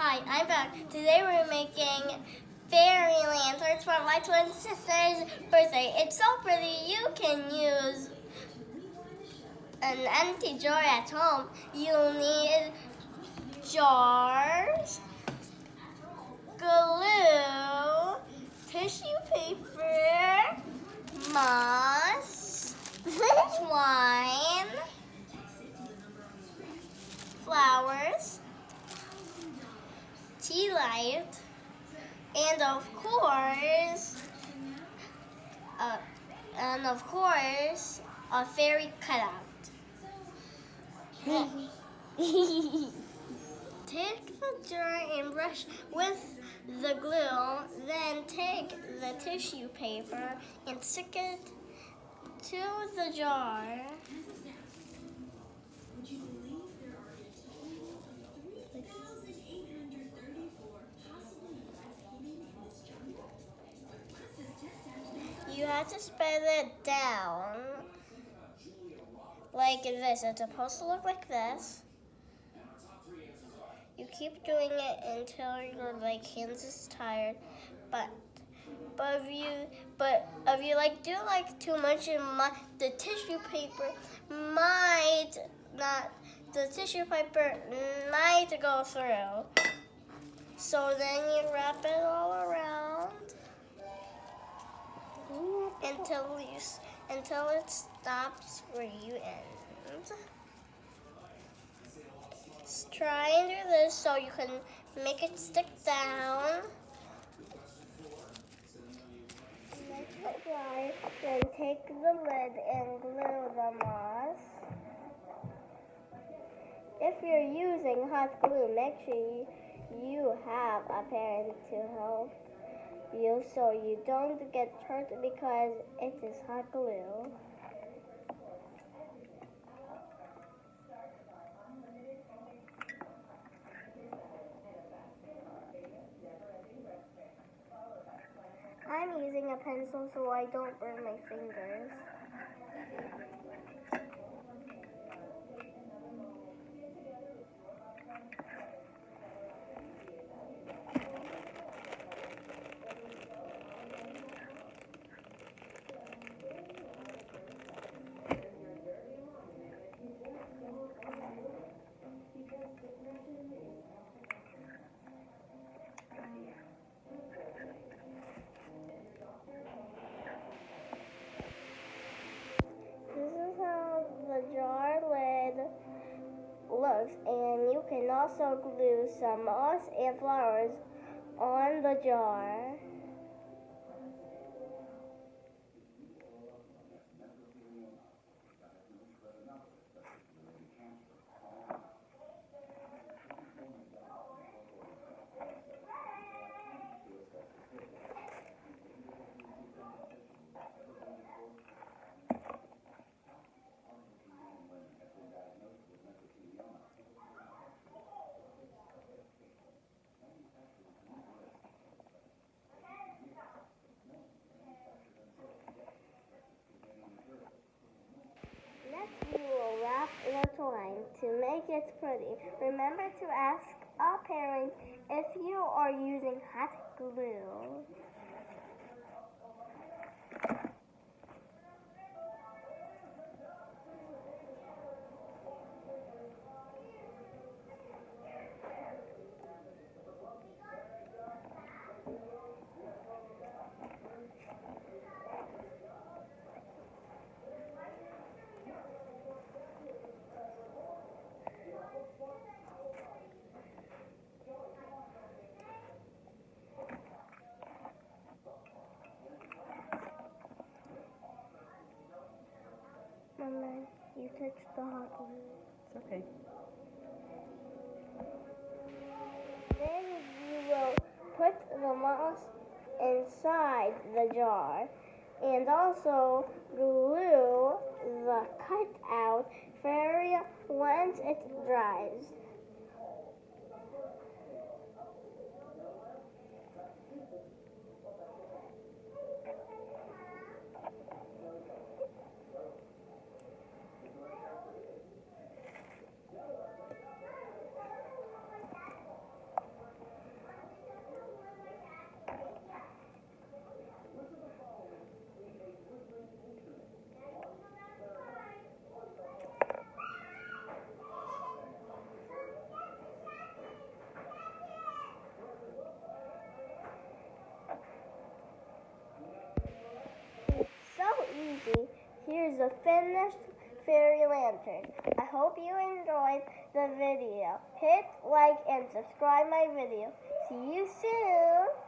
Hi, I'm back. Today we're making Fairyland. So it's for my twin sister's birthday. It's so pretty. You can use an empty jar at home. You'll need jars, glue, tissue paper, moss, twine, flowers, tea light, and uh, of course, a fairy cutout. Take the jar and brush with the glue, then take the tissue paper and stick it to the jar. You have to spread it down like this. It's supposed to look like this. You keep doing it until your hands is tired, but if you do too much, the tissue paper might not. The tissue paper might go through. So then you wrap it all around until it stops where you end. Try and do this so you can make it stick down. Let it dry, then take the lid and glue the moss. If you're using hot glue, make sure you have a parent to help you so you don't get hurt because it is hot glue. I'm using a pencil so I don't burn my fingers. This is how the jar lid looks, and you can also glue some moss and flowers on the jar. Next, we will wrap the twine to make it pretty. Remember to ask a parent if you are using hot glue. Mama, you touched the hot glue. It's okay. Then you will put the moss inside the jar and also glue the cutout fairy once it dries. a finished fairy lantern. I hope you enjoyed the video. Hit like and subscribe my video. See you soon.